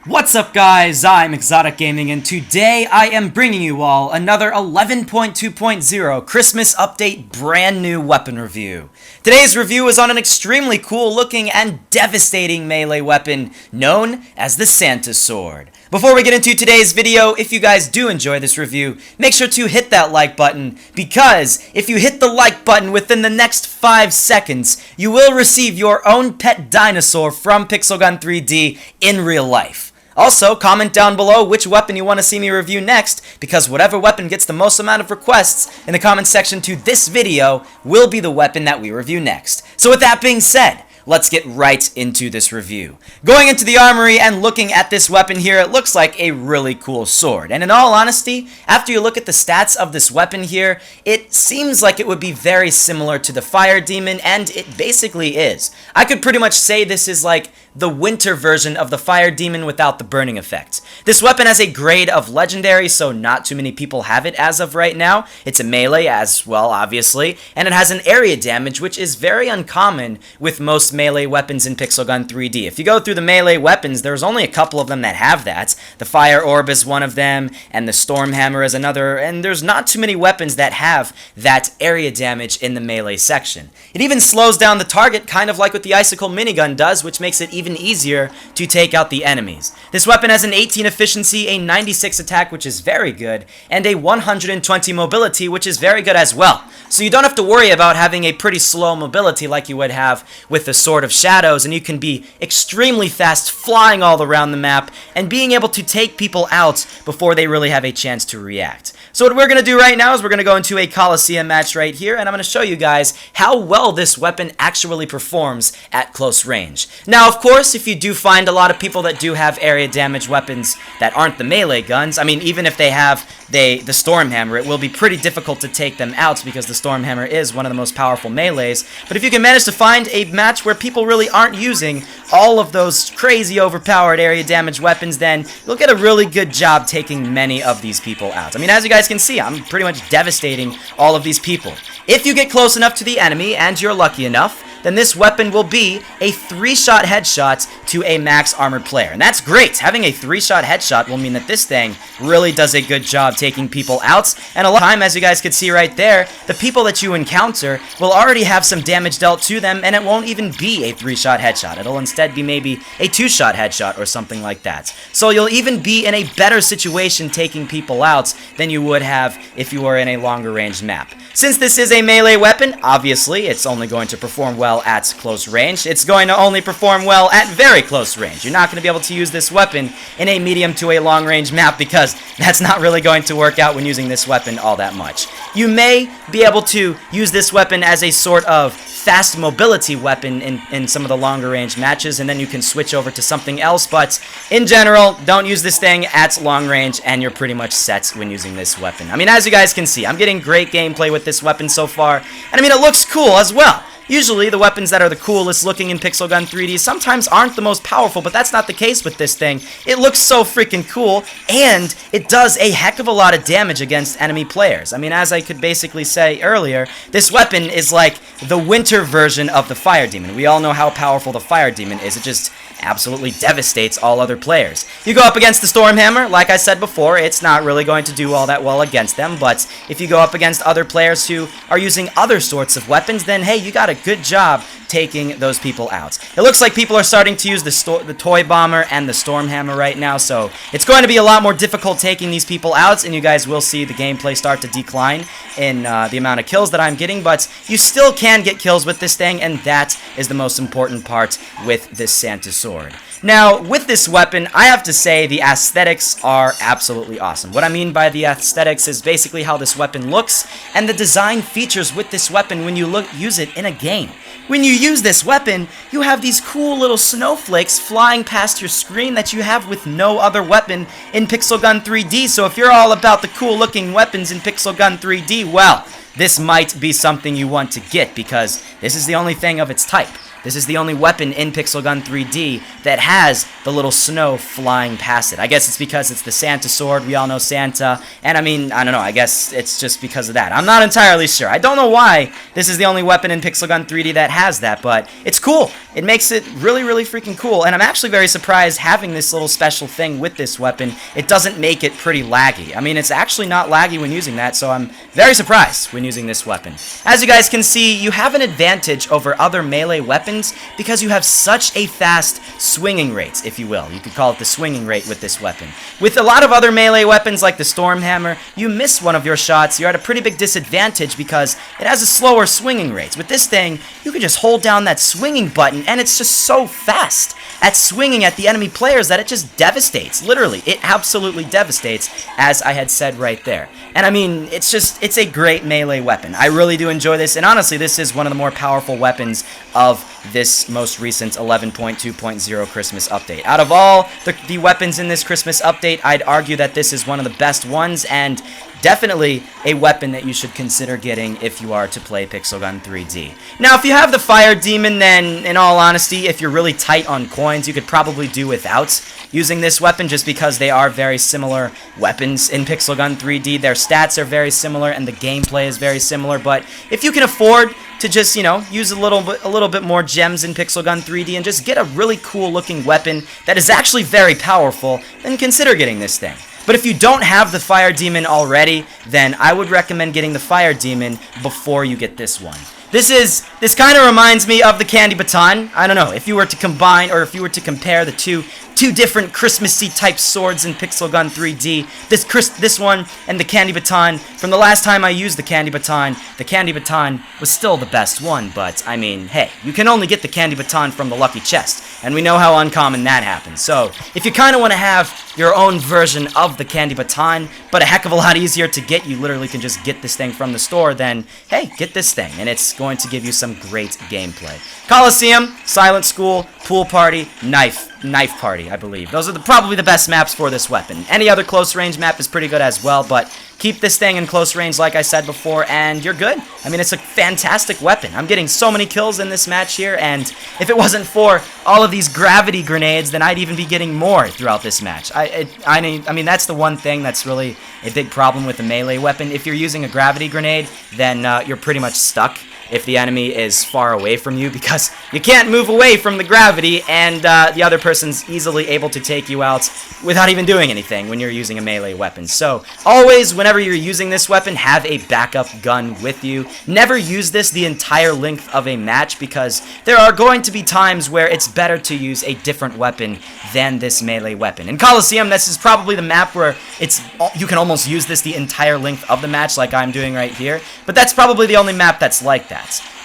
What's up guys, I'm ExxotikGaming and today I am bringing you all another 11.2.0 Christmas Update brand new weapon review. Today's review is on an extremely cool looking and devastating melee weapon known as the Santa Sword. Before we get into today's video, if you guys do enjoy this review, make sure to hit that like button, because if you hit the like button within the next 5 seconds, you will receive your own pet dinosaur from Pixelgun 3D in real life. Also, comment down below which weapon you want to see me review next, because whatever weapon gets the most amount of requests in the comment section to this video will be the weapon that we review next. So with that being said, let's get right into this review. Going into the armory and looking at this weapon here, it looks like a really cool sword. And in all honesty, after you look at the stats of this weapon here, it seems like it would be very similar to the Fire Demon, and it basically is. I could pretty much say this is like the winter version of the Fire Demon without the burning effect. This weapon has a grade of Legendary, so not too many people have it as of right now. It's a melee as well, obviously, and it has an area damage, which is very uncommon with most melee weapons in Pixelgun 3D. If you go through the melee weapons, there's only a couple of them that have that. The Fire Orb is one of them, and the Storm Hammer is another, and there's not too many weapons that have that area damage in the melee section. It even slows down the target, kind of like what the Icicle minigun does, which makes it even easier to take out the enemies. This weapon has an 18 efficiency, a 96 attack, which is very good, and a 120 mobility, which is very good as well. So you don't have to worry about having a pretty slow mobility like you would have with the Sword of Shadows, and you can be extremely fast, flying all around the map, and being able to take people out before they really have a chance to react. So what we're going to do right now is we're going to go into a Coliseum match right here, and I'm going to show you guys how well this weapon actually performs at close range. Now, of course, if you do find a lot of people that do have area damage weapons that aren't the melee guns, I mean, even if they have the Storm Hammer, it will be pretty difficult to take them out because the Storm Hammer is one of the most powerful melees. But if you can manage to find a match where people really aren't using all of those crazy overpowered area damage weapons, then you'll get a really good job taking many of these people out. I mean, as you guys can see, I'm pretty much devastating all of these people. If you get close enough to the enemy, and you're lucky enough, then this weapon will be a 3-shot headshot to a max armored player. And that's great. Having a 3-shot headshot will mean that this thing really does a good job taking people out. And a lot of time, as you guys could see right there, the people that you encounter will already have some damage dealt to them, and it won't even be a 3-shot headshot. It'll instead be maybe a 2-shot headshot or something like that. So you'll even be in a better situation taking people out than you would have if you were in a longer range map. Since this is a melee weapon, obviously it's only going to perform well at close range. It's going to only perform well at very close range. You're not going to be able to use this weapon in a medium to a long range map because that's not really going to work out when using this weapon all that much. You may be able to use this weapon as a sort of fast mobility weapon in some of the longer range matches, and then you can switch over to something else, but in general, don't use this thing at long range and you're pretty much set when using this weapon. I mean, as you guys can see, I'm getting great gameplay with this weapon so far, and I mean, it looks cool as well. Usually, the weapons that are the coolest looking in Pixelgun 3D sometimes aren't the most powerful, but that's not the case with this thing. It looks so freaking cool, and it does a heck of a lot of damage against enemy players. I mean, as I could basically say earlier, this weapon is like the winter version of the Fire Demon. We all know how powerful the Fire Demon is. It just absolutely devastates all other players. You go up against the Storm Hammer, like I said before, it's not really going to do all that well against them, but if you go up against other players who are using other sorts of weapons, then hey, you got a good job taking those people out. It looks like people are starting to use the Toy Bomber and the Storm Hammer right now, so it's going to be a lot more difficult taking these people out, and you guys will see the gameplay start to decline in the amount of kills that I'm getting, but you still can get kills with this thing, and that is the most important part with this Santa Sword. Now, with this weapon, I have to say the aesthetics are absolutely awesome. What I mean by the aesthetics is basically how this weapon looks, and the design features with this weapon when you use it in a game. When you use this weapon, you have these cool little snowflakes flying past your screen that you have with no other weapon in Pixelgun 3D, so if you're all about the cool looking weapons in Pixelgun 3D, well, this might be something you want to get, because this is the only thing of its type. This is the only weapon in Pixelgun 3D that has the little snow flying past it. I guess it's because it's the Santa Sword. We all know Santa. And I mean, I don't know. I guess it's just because of that. I'm not entirely sure. I don't know why this is the only weapon in Pixelgun 3D that has that, but it's looks cool. It makes it really, really freaking cool, and I'm actually very surprised having this little special thing with this weapon. It doesn't make it pretty laggy. I mean, it's actually not laggy when using that, so I'm very surprised when using this weapon. As you guys can see, you have an advantage over other melee weapons because you have such a fast swinging rate, if you will. You could call it the swinging rate with this weapon. With a lot of other melee weapons like the Stormhammer, you miss one of your shots, you're at a pretty big disadvantage because it has a slower swinging rate. With this thing, you can just hold down that swinging button and it's just so fast at swinging at the enemy players that it just devastates. Literally, it absolutely devastates, as I had said right there. And I mean, it's a great melee weapon. I really do enjoy this, and honestly, this is one of the more powerful weapons of this most recent 11.2.0 Christmas update. Out of all the weapons in this Christmas update, I'd argue that this is one of the best ones, and definitely a weapon that you should consider getting if you are to play Pixel Gun 3D. Now, if you have the Fire Demon, then in all honesty, if you're really tight on coins, you could probably do without using this weapon just because they are very similar weapons in Pixel Gun 3D. Their stats are very similar and the gameplay is very similar, but if you can afford to just, you know, use a little bit more gems in Pixel Gun 3D and just get a really cool looking weapon that is actually very powerful, then consider getting this thing. But if you don't have the Fire Demon already, then I would recommend getting the Fire Demon before you get this one. This kind of reminds me of the Candy Baton. I don't know, if you were to combine, or if you were to compare the two different Christmassy type swords in Pixel Gun 3D, this one and the Candy Baton. From the last time I used the Candy Baton was still the best one, but I mean, hey, you can only get the Candy Baton from the Lucky Chest, and we know how uncommon that happens. So, if you kind of want to have your own version of the Candy Baton, but a heck of a lot easier to get, you literally can just get this thing from the store, then, hey, get this thing, and it's going to give you some great gameplay. Coliseum, Silent School, Pool Party, Knife Party, I believe. Those are probably the best maps for this weapon. Any other close range map is pretty good as well, but keep this thing in close range like I said before, and you're good. I mean, it's a fantastic weapon. I'm getting so many kills in this match here, and if it wasn't for all of these gravity grenades, then I'd even be getting more throughout this match. I mean, that's the one thing that's really a big problem with a melee weapon. If you're using a gravity grenade, then you're pretty much stuck if the enemy is far away from you, because you can't move away from the gravity, and the other person's easily able to take you out without even doing anything when you're using a melee weapon. So always, whenever you're using this weapon, have a backup gun with you. Never use this the entire length of a match, because there are going to be times where it's better to use a different weapon than this melee weapon. In Coliseum, this is probably the map where you can almost use this the entire length of the match, like I'm doing right here, but that's probably the only map that's like that.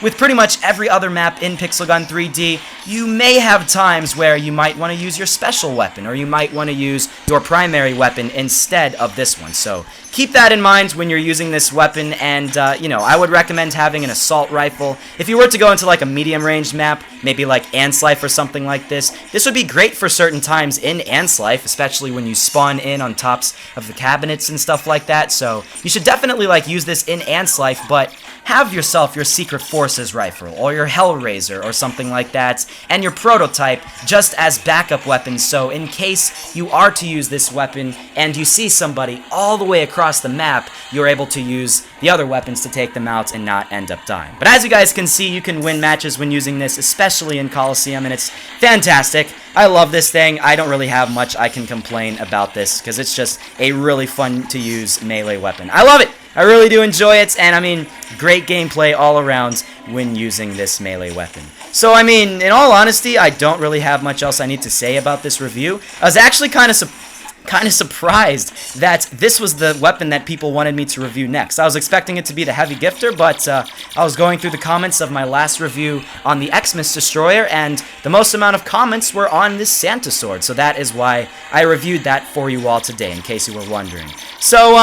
With pretty much every other map in Pixel Gun 3D, you may have times where you might want to use your special weapon, or you might want to use your primary weapon instead of this one. So keep that in mind when you're using this weapon, and you know, I would recommend having an assault rifle. If you were to go into like a medium range map, maybe like Ants Life or something like this would be great for certain times in Ants Life, especially when you spawn in on tops of the cabinets and stuff like that. So you should definitely like use this in Ants Life, but have yourself your Secret Forces rifle, or your Hellraiser, or something like that, and your prototype just as backup weapons, so in case you are to use this weapon and you see somebody all the way across the map, you're able to use the other weapons to take them out and not end up dying. But as you guys can see, you can win matches when using this, especially in Coliseum, and it's fantastic. I love this thing. I don't really have much I can complain about this, because it's just a really fun to use melee weapon. I love it! I really do enjoy it, and I mean, great gameplay all around when using this melee weapon. So, I mean, in all honesty, I don't really have much else I need to say about this review. I was actually kind of surprised that this was the weapon that people wanted me to review next. I was expecting it to be the Heavy Gifter, but I was going through the comments of my last review on the Xmas Destroyer, and the most amount of comments were on this Santa Sword, so that is why I reviewed that for you all today, in case you were wondering. So,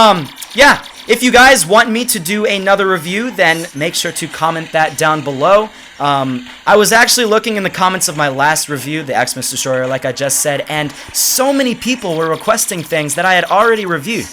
yeah. If you guys want me to do another review, then make sure to comment that down below. I was actually looking in the comments of my last review, the Xmas Destroyer, like I just said, and so many people were requesting things that I had already reviewed.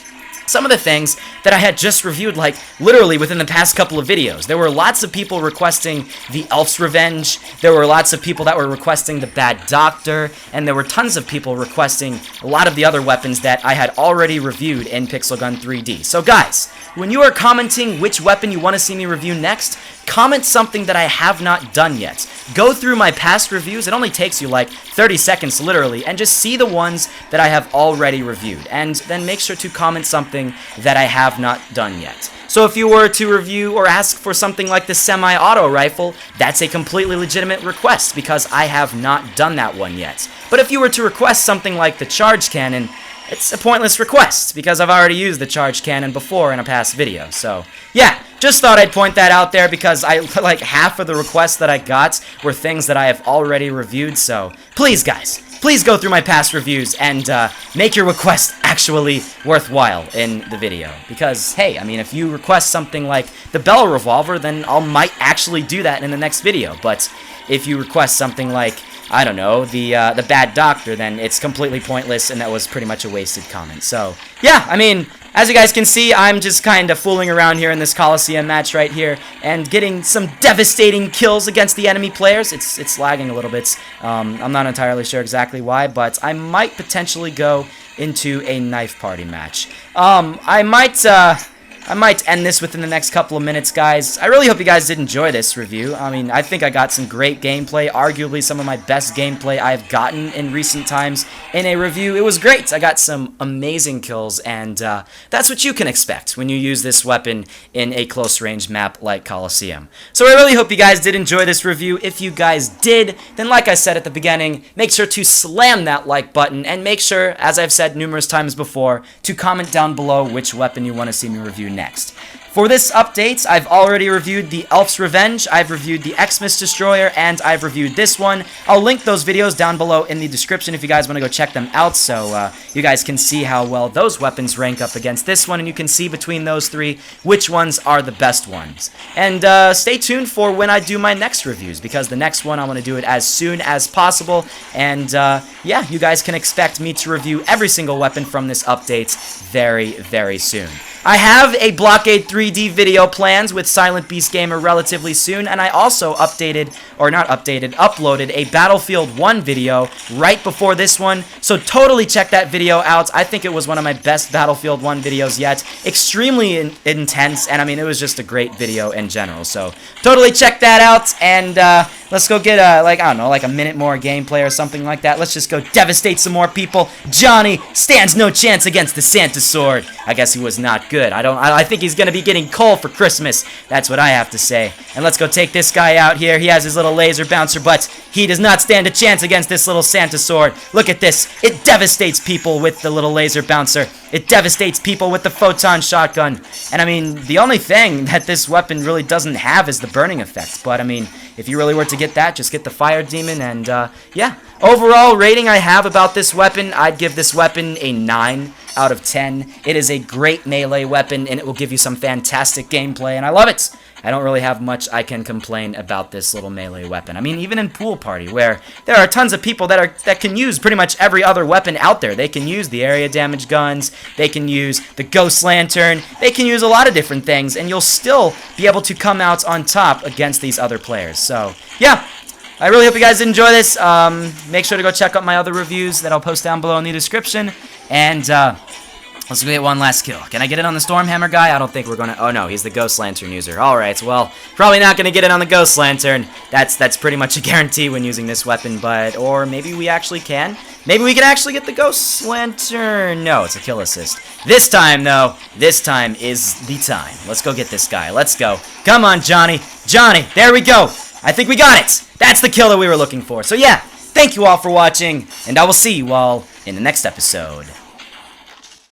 Some of the things that I had just reviewed, like, literally within the past couple of videos. There were lots of people requesting the Elf's Revenge, there were lots of people that were requesting the Bad Doctor, and there were tons of people requesting a lot of the other weapons that I had already reviewed in Pixel Gun 3D. So guys, when you are commenting which weapon you want to see me review next, comment something that I have not done yet. Go through my past reviews, it only takes you like 30 seconds literally, and just see the ones that I have already reviewed, and then make sure to comment something that I have not done yet. So if you were to review or ask for something like the semi-auto rifle, that's a completely legitimate request because I have not done that one yet. But if you were to request something like the charge cannon, it's a pointless request because I've already used the charge cannon before in a past video. So yeah, just thought I'd point that out there because like half of the requests that I got were things that I have already reviewed. So please guys, please go through my past reviews and make your request actually worthwhile in the video. Because, hey, I mean, if you request something like the Bell Revolver, then I might actually do that in the next video. But if you request something like, I don't know, the Bad Doctor, then it's completely pointless, and that was pretty much a wasted comment. So, yeah, I mean, as you guys can see, I'm just kind of fooling around here in this Coliseum match right here, and getting some devastating kills against the enemy players. It's lagging a little bit. I'm not entirely sure exactly why, but I might potentially go into a knife party match. I might end this within the next couple of minutes, guys. I really hope you guys did enjoy this review. I mean, I think I got some great gameplay, arguably some of my best gameplay I've gotten in recent times in a review. It was great. I got some amazing kills, and that's what you can expect when you use this weapon in a close-range map like Coliseum. So I really hope you guys did enjoy this review. If you guys did, then like I said at the beginning, make sure to slam that like button, and make sure, as I've said numerous times before, to comment down below which weapon you want to see me review next. For this update, I've already reviewed the Elf's Revenge, I've reviewed the Xmas Destroyer, and I've reviewed this one. I'll link those videos down below in the description if you guys want to go check them out, so you guys can see how well those weapons rank up against this one, and you can see between those three which ones are the best ones. And stay tuned for when I do my next reviews, because the next one I want to do it as soon as possible, and yeah, you guys can expect me to review every single weapon from this update very, very soon. I have a Blockade 3D video plans with Silent Beast Gamer relatively soon, and I also uploaded a Battlefield 1 video right before this one, so totally check that video out. I think it was one of my best Battlefield 1 videos yet. Extremely intense, and I mean, it was just a great video in general, so totally check that out, and let's go get like, I don't know, like a minute more gameplay or something like that. Let's just go devastate some more people. Johnny stands no chance against the Santa Sword. I guess he was not good. I think he's gonna be getting coal for Christmas. That's what I have to say. And let's go take this guy out here. He has his little laser bouncer, but he does not stand a chance against this little Santa Sword. Look at this. It devastates people with the little laser bouncer. It devastates people with the photon shotgun. And I mean, the only thing that this weapon really doesn't have is the burning effect. But I mean, if you really were to get that, just get the fire demon, and yeah. Overall rating I have about this weapon, I'd give this weapon a 9 out of 10. It is a great melee weapon, and it will give you some fantastic gameplay, and I love it. I don't really have much I can complain about this little melee weapon. I mean, even in Pool Party, where there are tons of people that can use pretty much every other weapon out there. They can use the area damage guns, they can use the Ghost Lantern, they can use a lot of different things, and you'll still be able to come out on top against these other players. So, yeah. I really hope you guys enjoy this. Make sure to go check out my other reviews that I'll post down below in the description. And let's go get one last kill. Can I get it on the Stormhammer guy? I don't think we're gonna. Oh no, he's the Ghost Lantern user. Alright, well, probably not gonna get it on the Ghost Lantern. That's pretty much a guarantee when using this weapon, but or maybe we actually can. Maybe we can actually get the Ghost Lantern. No, it's a kill assist. This time, though, this time is the time. Let's go get this guy. Let's go. Come on, Johnny. Johnny, there we go. I think we got it. That's the kill that we were looking for. So yeah, thank you all for watching, and I will see you all in the next episode.